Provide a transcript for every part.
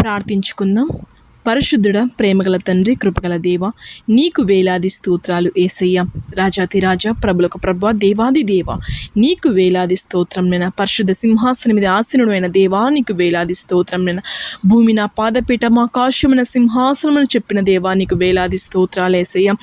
ప్రార్థించుకుందాం. పరిశుద్ధుడ, ప్రేమగల తండ్రి, కృపగల దేవ, నీకు వేలాది స్తోత్రాలు యేసయ్య. రాజాతిరాజా, ప్రభులకు ప్రభా, దేవాది దేవ, నీకు వేలాది స్తోత్రం. నేను పరిశుద్ధ సింహాసనం మీద ఆసీనుడు అయిన దేవా, నీకు వేలాది స్తోత్రం. నేను భూమి నా పాదపీఠం, ఆకాశమైన సింహాసనం అని చెప్పిన దేవా, నీకు వేలాది స్తోత్రాలు యేసయ్య.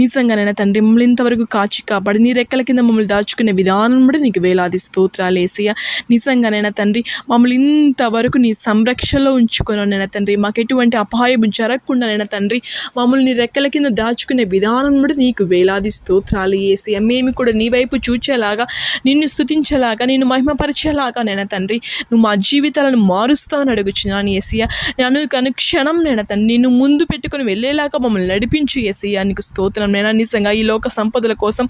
నిజంగానైనా తండ్రి, మమ్మల్ని ఇంతవరకు కాచి కాపాడి నీ రెక్కల కింద మమ్మల్ని దాచుకునే విధానం కూడా నీకు వేలాది స్తోత్రాలు యేసయ్య. నిజంగానైనా తండ్రి, మమ్మల్ని ఇంతవరకు నీ సంరక్షణలో ఉంచుకున్నానైనా తండ్రి, మాకు ఎటువంటి అపాయము జరగకుండానైనా తండ్రి మమ్మల్ని రెక్కల కింద దాచుకునే విధానం కూడా నీకు వేలాది స్తోత్రాలు యేసయ్య. మేము కూడా నీ వైపు చూచేలాగా, నిన్ను స్తుతించేలాగా, నిన్ను మహిమపరిచేలాగా నైనా తండ్రి నువ్వు మా జీవితాలను మారుస్తావని అడుగుచున్నాను యేసయ్య. అనుక్షణం నైనా తండ్రి నిన్ను ముందు పెట్టుకుని వెళ్ళేలాగా మమ్మల్ని నడిపించు యేసయ్య. నీకు స్తోత్రం. నైనా నిజంగా ఈ లోక సంపదల కోసం,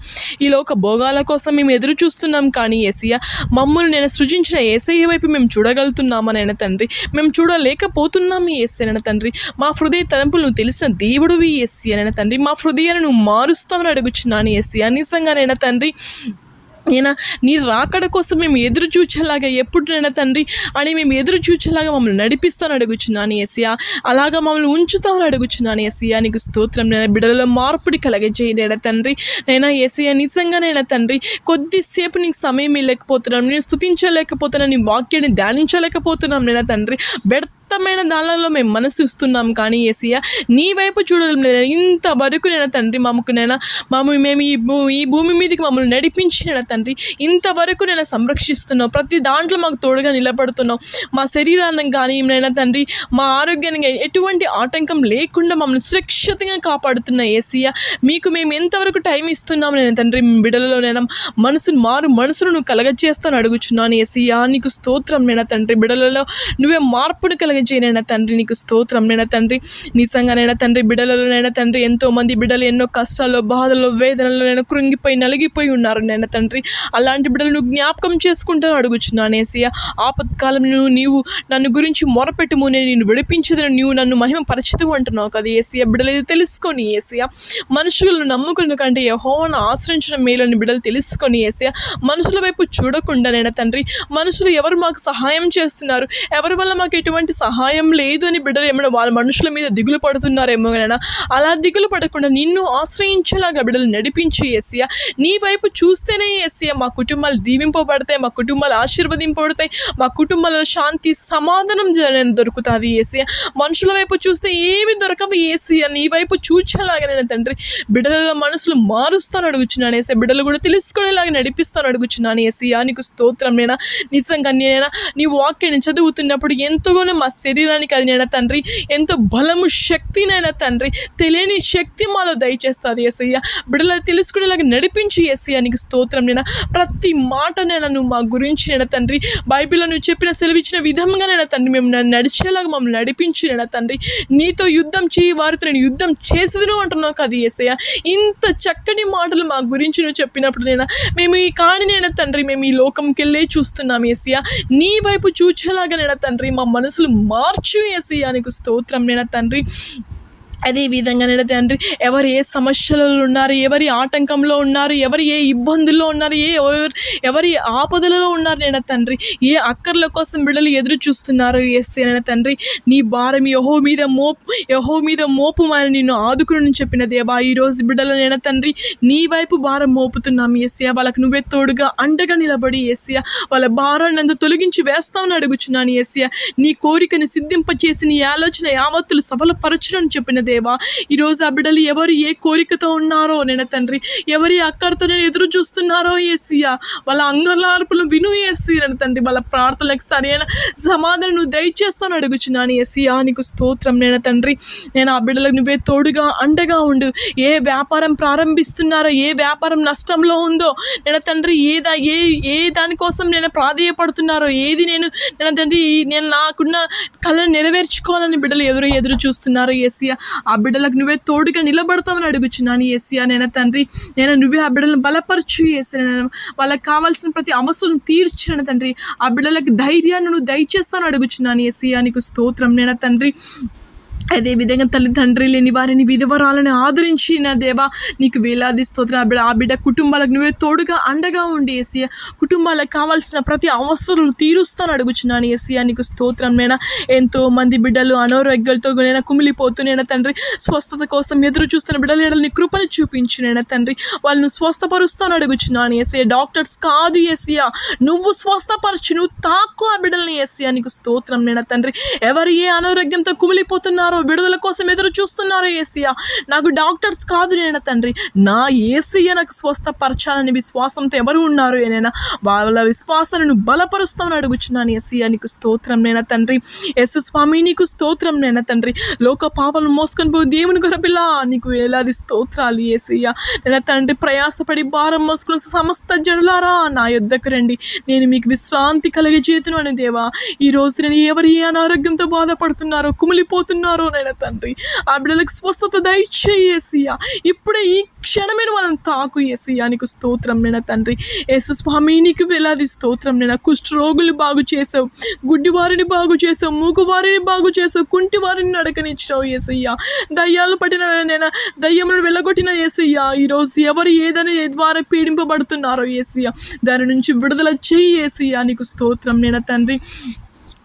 ఈ లోక భోగాల కోసం మేము ఎదురు చూస్తున్నాం, కానీ యేసయ్య మమ్మల్ని నేను సృజించిన యేసయ్య వైపు మేము చూడగలుగుతున్నామనైనా తండ్రి, మేము చూడలేకపోతున్నాము యేసయ్యనైనా తండ్రి. మా హృదయ తలంపులు నువ్వు తెలిసిన దేవుడివి యేసయ్యనైనా తండ్రి, మా హృదయాన్ని నువ్వు మారుస్తావని అడుగుచున్నాను యేసయ్య. నిజంగానైనా తండ్రి, నేను నీ రాకడ కోసం మేము ఎదురు చూచేలాగా, ఎప్పుడునైనా తండ్రి అని మేము ఎదురు చూచేలాగా మమ్మల్ని నడిపిస్తాను అడుగుచున్నాను యేసయ్య. అలాగా మమ్మల్ని ఉంచుతామని అడుగుచున్నాను యేసయ్య. నీకు స్తోత్రం. నేను బిడ్డలలో మార్పుడి కలగజేయలేనా తండ్రి. నైనా యేసయ్య, నిజంగానైనా తండ్రి కొద్దిసేపు నీకు సమయం లేకపోతున్నాం, నేను స్తుతించలేకపోతున్నాను, నీ వాక్యాన్ని ధ్యానించలేకపోతున్నాం నైనా తండ్రి. వ్యర్థమైన దానిలో మేము మనసు ఇస్తున్నాం, కానీ యేసయ్య నీ వైపు చూడడం లేదు. ఇంతవరకు నేను తండ్రి మేము ఈ భూమి మీదకి మమ్మల్ని నడిపించిన తండ్రి, ఇంతవరకు నేను సంరక్షిస్తున్నావు, ప్రతి దాంట్లో మాకు తోడుగా నిలబడుతున్నావు. మా శరీరాన్ని కానీ నైనా తండ్రి, మా ఆరోగ్యాన్ని ఎటువంటి ఆటంకం లేకుండా మమ్మల్ని సురక్షితంగా కాపాడుతున్న యేసయ్య. మీకు మేము ఎంతవరకు టైం ఇస్తున్నాము నేను తండ్రి, బిడ్డలలో నేను మనసును నువ్వు కలగజేస్తాను అడుగుచున్నాను యేసయ్య. నీకు స్తోత్రం నైనా తండ్రి. బిడ్డలలో నువ్వే మార్పును కలగజేయనైనా తండ్రి, నీకు స్తోత్రం నైనా తండ్రి. నిజంగానైనా తండ్రి, బిడ్డలలోనైనా తండ్రి ఎంతోమంది బిడ్డలు ఎన్నో కష్టాల్లో, బాధల్లో, వేదనలో నేను కృంగిపోయి నలిగిపోయి ఉన్నారు నైనా తండ్రి. అలాంటి బిడ్డలు నువ్వు జ్ఞాపకం చేసుకుంటాను అడుగుచున్నాను యేసయ్య. ఆపత్కాలంలో నీవు నన్ను గురించి మొరపెట్టుము, నేను నిన్ను విడిపించదని నీవు నన్ను మహిమపరచుతూ అంటున్నావు కదా యేసయ్య. బిడ్డలు ఇది తెలుసుకొని యేసయ్య, మనుషులను నమ్ముకున్న కంటే యెహోవాను ఆశ్రయించడం మేలని బిడ్డలు తెలుసుకొని యేసయ్య, మనుషుల వైపు చూడకుండా నైనా తండ్రి, మనుషులు ఎవరు మాకు సహాయం చేస్తున్నారు, ఎవరి వల్ల మాకు ఎటువంటి సహాయం లేదు అని బిడ్డలు ఏమైనా వాళ్ళ మనుషుల మీద దిగులు పడుతున్నారేమో నైనా, అలా దిగులు పడకుండా నిన్ను ఆశ్రయించేలాగా బిడ్డలు నడిపించి యేసయ్య. నీ వైపు చూస్తేనే యేసయ్య మా కుటుంబాలు దీవింపబడతాయి, మా కుటుంబాలు ఆశీర్వదింపబడతాయి, మా కుటుంబాలలో శాంతి, సమాధానం దొరుకుతుంది యేసయ్య. మనుషుల వైపు చూస్తే ఏమి దొరకవు యేసయ్య. నీ వైపు చూచేలాగానైనా తండ్రి బిడ్డల మనసులు మారుస్తాను అడుగుచున్నాను యేసయ్య. బిడ్డలు కూడా తెలుసుకునేలాగా నడిపిస్తాను అడుగుచున్నాను యేసయ్య. నీకు స్తోత్రం నైనా. నిజంగా నేనైనా నీ వాక్యాన్ని చదువుతున్నప్పుడు ఎంతగానో మా శరీరానికి అది నైనా తండ్రి ఎంతో బలము, శక్తినైనా తండ్రి, తెలియని శక్తి మాలో దయచేస్తుంది యేసయ్య. బిడ్డలు తెలుసుకునేలాగా నడిపించి యేసయ్య. నీకు స్తోత్రం నైనా. ప్రతి మాటనైనా నువ్వు మా గురించి నైనా తండ్రి, బైబిల్లో నువ్వు చెప్పిన సెలవిచ్చిన విధంగా నైనా తండ్రి మేము నడిచేలాగా మమ్మల్ని నడిపించి నైనా తండ్రి. నీతో యుద్ధం చేయి వారితో నేను యుద్ధం చేసేదిను అంటున్నావు కదా యేసయ్య. ఇంత చక్కని మాటలు మా గురించి నువ్వు చెప్పినప్పుడు నైనా మేము ఈ కాణినైనా తండ్రి మేము ఈ లోకంకి వెళ్ళే చూస్తున్నాం యేసయ్య. నీ వైపు చూచేలాగానైనా తండ్రి మా మనసులు మార్చు యేసయ్య. నీకు స్తోత్రం నైనా తండ్రి. అదే విధంగానే తండ్రి, ఎవరు ఏ సమస్యలలో ఉన్నారు, ఎవరి ఆటంకంలో ఉన్నారు, ఎవరు ఏ ఇబ్బందుల్లో ఉన్నారు, ఎవరి ఆపదలలో ఉన్నారు నైనా తండ్రి, ఏ అక్కర్ల కోసం బిడ్డలు ఎదురు చూస్తున్నారు యేసయ్య తండ్రి. నీ భారం యెహోవా మీద మోపు అని నిన్ను ఆదుకుని చెప్పిన దేవా, ఈరోజు బిడ్డలనైనా తండ్రి నీ వైపు భారం మోపుతున్నాం యేసయ్య. వాళ్ళకు నువ్వే తోడుగా అండగా నిలబడి యేసయ్య వాళ్ళ భారాన్ని అంతా తొలగించి వేస్తామని అడుగుచున్నాను యేసయ్య. నీ కోరికను సిద్ధింపచేసి నీ ఆలోచన యావత్తులు సఫలపరచునని చెప్పిన దేవా, ఈరోజు ఆ బిడ్డలు ఎవరు ఏ కోరికతో ఉన్నారో నైనా తండ్రి, ఎవరి అక్కడితో నేను ఎదురు చూస్తున్నారో యేసయ్య, వాళ్ళ అంగలార్పులు విను యేసయ్య తండ్రి. వాళ్ళ ప్రార్థనలకు సరైన సమాధానం నువ్వు దయచేస్తాను అడుగుచున్నాను యేసయ్య. నీకు స్తోత్రం నైనా తండ్రి. నేను ఆ బిడ్డలకు నువ్వే తోడుగా అండగా ఉండు. ఏ వ్యాపారం ప్రారంభిస్తున్నారో, ఏ వ్యాపారం నష్టంలో ఉందో నేను తండ్రి, ఏ దానికోసం నేను ప్రాధేయపడుతున్నారో, ఏది నేను తండ్రి నేను నాకున్న కళను నెరవేర్చుకోవాలని బిడ్డలు ఎదురు చూస్తున్నారు యేసయ్య. ఆ బిడ్డలకు నువ్వే తోడుగా నిలబడతామని అడుగుచున్నాను యేసయ్య. నేను తండ్రి నువ్వే ఆ బిడ్డలను బలపరచు యేసయ్య. వాళ్ళకి కావాల్సిన ప్రతి అవసరం తీర్చిన తండ్రి, ఆ బిడ్డలకు ధైర్యాన్ని నువ్వు దయచేస్తాను అడుగుచున్నాను యేసయ్య. నీకు స్తోత్రం నేను తండ్రి. అదేవిధంగా తల్లిదండ్రి లేని వారిని విధవరాలను ఆదరించి నా దేవా నీకు వేలాది స్తోత్రం. ఆ బిడ్డ కుటుంబాలకు నువ్వే తోడుగా అండగా ఉండి ఏసయ్య కుటుంబాలకు కావాల్సిన ప్రతి అవసరాలు తీరుస్తాను అడుగుచున్నాను ఏసయ్య నీకు స్తోత్రం. నేను ఎంతో మంది బిడ్డలు అనారోగ్యాలతో నేను కుమిలిపోతూ నేను తండ్రి స్వస్థత కోసం ఎదురు చూస్తున్న బిడ్డలు నీ కృపను చూపించు నేను తండ్రి వాళ్ళను స్వస్థపరుస్తాను అడుగుచున్నాను ఏసయ్య. డాక్టర్స్ కాదు ఏసయ్య, నువ్వు స్వస్థపరచు, నువ్వు తాకు ఆ బిడ్డల్ని ఏసయ్య నీకు స్తోత్రం. నేను తండ్రి ఎవరు ఏ అనారోగ్యంతో కుమిలిపోతున్నారో విడుదల కోసం ఎదురు చూస్తున్నారు ఏసయ్య, నాకు డాక్టర్స్ కాదు నేను తండ్రి, నా ఏసయ్య నాకు స్వస్థపరచాలని విశ్వాసంతో ఎవరు ఉన్నారు ఏనైనా వాళ్ళ విశ్వాసాలను బలపరుస్తామని అడుగుచున్నాను ఏసయ్య నీకు స్తోత్రం. నేను తండ్రి యేసు స్వామి నీకు స్తోత్రం. నేను తండ్రి లోక పాపలను మోసుకొని పోయి దేవుని గొర్రెపిల్ల నీకు వేలాది స్తోత్రాలు ఏసయ్య. నేను తండ్రి ప్రయాసపడి భారం మోసుకున్న సమస్త జనులారా నా యొద్దకు రండి, నేను మీకు విశ్రాంతి కలిగజేతును అని దేవా. ఈరోజు నేను ఎవరు ఏ అనారోగ్యంతో బాధపడుతున్నారో కుమిలిపోతున్నారో నేను తండ్రి ఆ బిడ్డలకు స్వస్థత దయచేయి ఏసయ్య. ఇప్పుడే ఈ క్షణమే వాళ్ళని తాకు ఏసయ్య నీకు స్తోత్రం. నేను తండ్రి యేసు స్వామి నీకు వేలాది స్తోత్రం. నేను కుష్ఠరోగులు బాగు చేసావు, గుడ్డి వారిని బాగు చేసావు, మూగు వారిని బాగు చేసావు, కుంటి వారిని నడకనిచ్చావు ఏసయ్య. దయ్యాలు పట్టిన నేను దయ్యములను వెళ్ళగొట్టిన ఏసయ్య ఈరోజు ఎవరు ఏదని ద్వారా పీడింపబడుతున్నారో ఏసయ్య దాని నుంచి విడుదల చేయి ఏసయ్య నీకు స్తోత్రం. నేను తండ్రి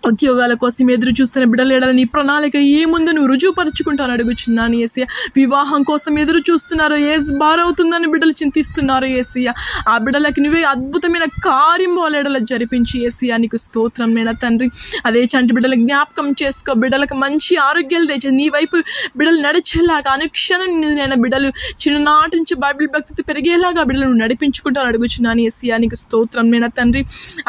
ఉద్యోగాల కోసం ఎదురు చూస్తున్న బిడ్డలు నీ ప్రణాళిక ఏముందో నువ్వు రుజువుపరుచుకుంటాను అడుగుచున్నాను ఏసయ్య. వివాహం కోసం ఎదురు చూస్తున్నారు, ఏజ్ బారవుతుందని బిడ్డలు చింతిస్తున్నారు ఏసయ్య. ఆ బిడ్డలకి నువ్వే అద్భుతమైన కార్యం వాళ్ళ ఎడల జరిపించి ఏసయ్య నీకు స్తోత్రం. నేను తండ్రి అదే చంటి బిడ్డలు జ్ఞాపకం చేసుకో, బిడ్డలకు మంచి ఆరోగ్యాలు తెచ్చి నీ వైపు బిడ్డలు నడిచేలాగా అనుక్షణం నేను బిడ్డలు చిన్ననాటి నుంచి బైబిల్ భక్తి పెరిగేలాగా బిడ్డలు నడిపించుకుంటాను అడుగుచున్నాను ఏసయ్య నీకు స్తోత్రం. నేను తండ్రి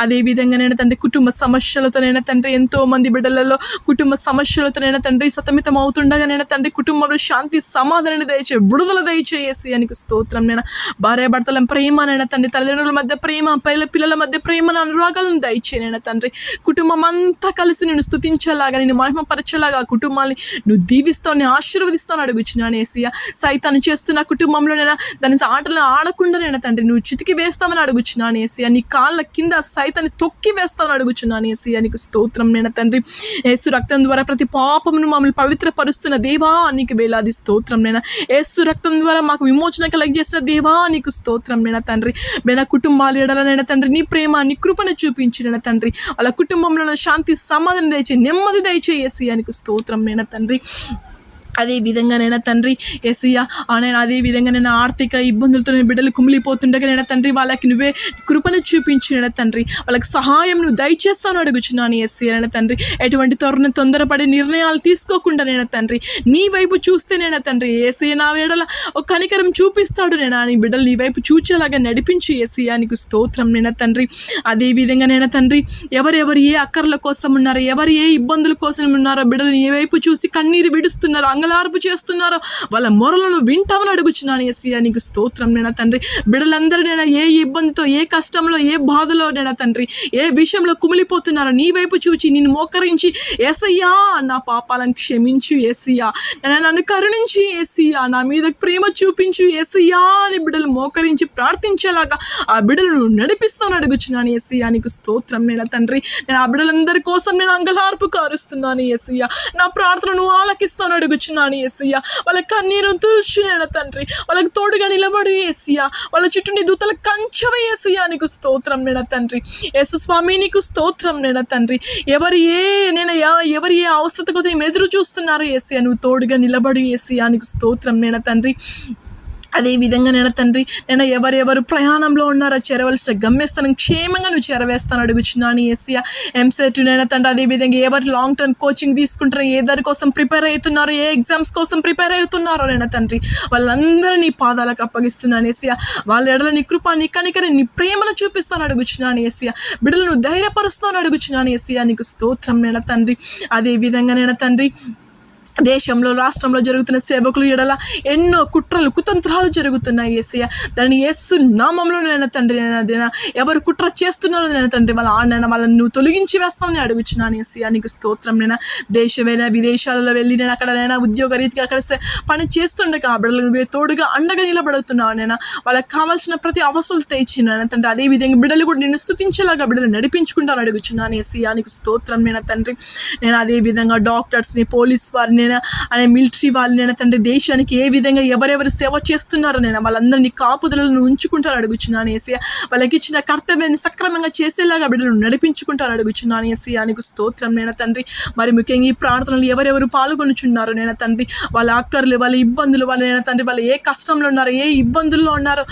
అదేవిధంగా నేను తండ్రి కుటుంబ సమస్యలతో నేను తండ్రి ఎంతో మంది బిడ్డలలో కుటుంబ సమస్యలతో నేను తండ్రి సతమితం అవుతుండగా నేను తండ్రి కుటుంబంలో శాంతి సమాధానాన్ని దయచే విడుదల దయచేసి నీకు స్తోత్రం. నేను భార్యాభర్తల ప్రేమ నేను తండ్రి తల్లిదండ్రుల మధ్య ప్రేమ పిల్లల మధ్య ప్రేమను అనురాగాలను దయచే నేను తండ్రి కుటుంబం అంతా కలిసి నేను స్తుతించేలాగా నేను మహిమపరచేలాగా కుటుంబాన్ని నువ్వు దీవిస్తావు, నేను ఆశీర్వదిస్తాను అడుగుచున్నాను ఏసయ్య. సైతాను చేస్తున్న కుటుంబంలో నేను దాని ఆటలు ఆడకుండా నేను తండ్రి నువ్వు చితికి వేస్తామని అడుగుచున్నాను ఏసయ్య. నీ కాళ్ళ కింద సైతాన్ని తొక్కి వేస్తామని అడుగుచున్నాను ఏసయ్య నీకు స్తోత్రం. నేను తండ్రి యేసు రక్తం ద్వారా ప్రతి పాపమును మమ్మల్ని పవిత్రపరుస్తున్న దేవా నీకు వేలాది స్తోత్రం. నేను యేసు రక్తం ద్వారా మాకు విమోచన కలిగజేసిన దేవా నీకు స్తోత్రం. నేను తండ్రి నా కుటుంబాల ఎడల నేను తండ్రి నీ ప్రేమ నీ కృపను చూపించి నేను తండ్రి వాళ్ళ కుటుంబంలో శాంతి సమాధానం దయచే నెమ్మది దయచేసి నీకు స్తోత్రం. నేను తండ్రి అదే విధంగా నేను తండ్రి ఏసయ్య నేను అదే విధంగా నేను ఆర్థిక ఇబ్బందులతో నేను బిడ్డలు కుమిలిపోతుండగా నేను తండ్రి వాళ్ళకి నువ్వే కృపను చూపించి నేను తండ్రి వాళ్ళకి సహాయం నువ్వు దయచేస్తాను అడుగుచున్నాను ఏసయ్య. నేను తండ్రి ఎటువంటి తొందరపడి నిర్ణయాలు తీసుకోకుండా నేను తండ్రి నీ వైపు చూస్తే నేను తండ్రి ఏసయ్య నా వేడల ఒక కనికరం చూపిస్తాడు. నేను నీ బిడ్డలు నీ వైపు చూచేలాగా నడిపించి ఏసయ్య నీకు స్తోత్రం. నేను తండ్రి అదే విధంగా నేను తండ్రి ఎవరెవరు ఏ అక్కర్ల కోసం ఉన్నారో ఎవరు ఏ ఇబ్బందుల కోసం ఉన్నారో బిడ్డలు నీ వైపు చూసి కన్నీరు విడుస్తున్నారు, అంగలార్పు చేస్తున్నారో వాళ్ళ మొరలను వింటామని అడుగుచున్నాను ఏసయ్య నీకు స్తోత్రం. నేను తండ్రి బిడ్డలందరూ నేను ఏ ఇబ్బందితో ఏ కష్టంలో ఏ బాధలో నేను తండ్రి ఏ విషయంలో కుమిలిపోతున్నారో నీ వైపు చూచి నిన్ను మోకరించి ఏసయ్యా నా పాపాలను క్షమించు ఏసయ్యా, నన్ను కరుణించి ఏసయ్యా, నా మీద ప్రేమ చూపించు ఏసయ్యా అని బిడ్డలు మోకరించి ప్రార్థించేలాగా ఆ బిడ్డలను నడిపిస్తాను అడుగుచున్నాను ఏసయ్య నీకు స్తోత్రం. నేను తండ్రి నేను ఆ బిడ్డలందరి కోసం నేను అంగలార్పు కారుస్తున్నాను ఏసయ్య. నా ప్రార్థనను ఆలకిస్తాను అడుగుచున్నాను ఏసయ్య. వాళ్ళ కన్నీరు తుడుచు నేను తండ్రి వాళ్ళకి తోడుగా నిలబడు ఏసయ్య. వాళ్ళ చుట్టూ నీ దూతల కంచెవ ఏసయ్య నీకు స్తోత్రం. నేను తండ్రి యేసు స్వామి నీకు స్తోత్రం. నేను తండ్రి ఎవరు ఏ అవసరత కోసం ఎదురు చూస్తున్నారు ఏసయ్య నువ్వు తోడుగా నిలబడు ఏసయ్య నీకు స్తోత్రం. నేను తండ్రి అదే విధంగా నేను తండ్రి నేను ఎవరెవరు ప్రయాణంలో ఉన్నారో చేరవలసిన గమ్యస్థానం క్షేమంగా నువ్వు చేరవేస్తాను అడుగుచున్నాను ఏసయ్య. ఎంసెట్ నేను తండ్రి అదేవిధంగా ఎవరు లాంగ్ టర్మ్ కోచింగ్ తీసుకుంటారో ఏ దాని కోసం ప్రిపేర్ అవుతున్నారో ఏ ఎగ్జామ్స్ కోసం ప్రిపేర్ అవుతున్నారో నేను తండ్రి వాళ్ళందరూ నీ పాదాలకు అప్పగిస్తున్నాను ఏసయ్య. వాళ్ళ ఎడల నీ కృప నీ కనికరం నీ ప్రేమను చూపిస్తాను అడుగుచున్నాను ఏసయ్య. బిడ్డలు నువ్వు ధైర్యపరుస్తాను అడుగుచున్నాను ఏసయ్య నీకు స్తోత్రం. నేను తండ్రి అదే విధంగా నేను తండ్రి దేశంలో రాష్ట్రంలో జరుగుతున్న సేవకులు ఎడల ఎన్నో కుట్రలు కుతంత్రాలు జరుగుతున్నాయి ఏసయ్య. దాన్ని యేసు నామంలో నేను తండ్రి నేను ఎవరు కుట్ర చేస్తున్నారో నేను తండ్రి వాళ్ళని నువ్వు తొలగించి వేస్తామని అడుగుచున్నాను ఏసయ్య నీకు స్తోత్రం. నేను దేశమైనా విదేశాలలో వెళ్ళి నేను అక్కడ ఉద్యోగ రీతిగా అక్కడ పని చేస్తుండగా ఆ బిడ్డలు నువ్వే తోడుగా అండగా నిలబడుతున్నావు. నేను వాళ్ళకి కావాల్సిన ప్రతి అవసరాలు తెచ్చి నేను తండ్రి అదేవిధంగా బిడ్డలు కూడా నిన్ను స్తుతించేలాగా బిడ్డలు నడిపించుకుంటాను అడుగుచున్నాను ఏసయ్య నీకు స్తోత్రం. నేను తండ్రి నేను అదేవిధంగా డాక్టర్స్ని పోలీస్ వారిని నేను అనే మిలిటరీ వాళ్ళు నేను తండ్రి దేశానికి ఏ విధంగా ఎవరెవరు సేవ చేస్తున్నారో నేను వాళ్ళందరినీ కాపుదలను ఉంచుకుంటారు అడుగుచున్నాను ఏసయ్య. వాళ్ళకి ఇచ్చిన కర్తవ్యాన్ని సక్రమంగా చేసేలాగా బిడ్డలను నడిపించుకుంటారు అడుగుచున్నాను ఏసయ్య. నీకు స్తోత్రం నేను తండ్రి. మరి ముఖ్యంగా ఈ ప్రార్థనలు ఎవరెవరు పాల్గొనుచున్నారో నేను తండ్రి, వాళ్ళ అక్కర్లు, వాళ్ళ ఇబ్బందులు, వాళ్ళ నేను తండ్రి వాళ్ళు ఏ కష్టంలో ఉన్నారో, ఏ ఇబ్బందుల్లో ఉన్నారో,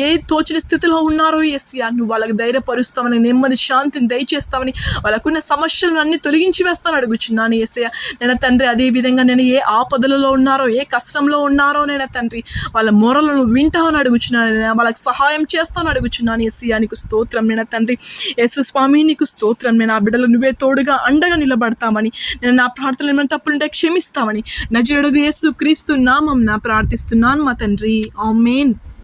ఏ తోచిన స్థితిలో ఉన్నారో ఏసయ్య, నువ్వు వాళ్ళకి ధైర్యపరుస్తామని, నెమ్మది శాంతిని దయచేస్తామని, వాళ్ళకున్న సమస్యలను అన్ని తొలగించి వేస్తాను అడుగుచున్నాను ఏసయ్య. నేను తండ్రి అదే విధంగా నేను ఏ ఆపదలలో ఉన్నారో, ఏ కష్టంలో ఉన్నారో నేను తండ్రి వాళ్ళ మొరలను వింటామని అడుగుచున్నాను, వాళ్ళకి సహాయం చేస్తాను అడుగుచున్నాను ఏసయ్య. నీకు స్తోత్రం నేను తండ్రి. యేసు స్వామి నీకు స్తోత్రం. నేను ఆ బిడ్డలు నువ్వే తోడుగా అండగా నిలబడతామని, నేను నా ప్రార్థనలు ఏమైనా తప్పులుంటే క్షమిస్తామని నజరేయుడగు యేసు క్రీస్తు నామమున ప్రార్థిస్తున్నాను మా తండ్రి. ఆమేన్.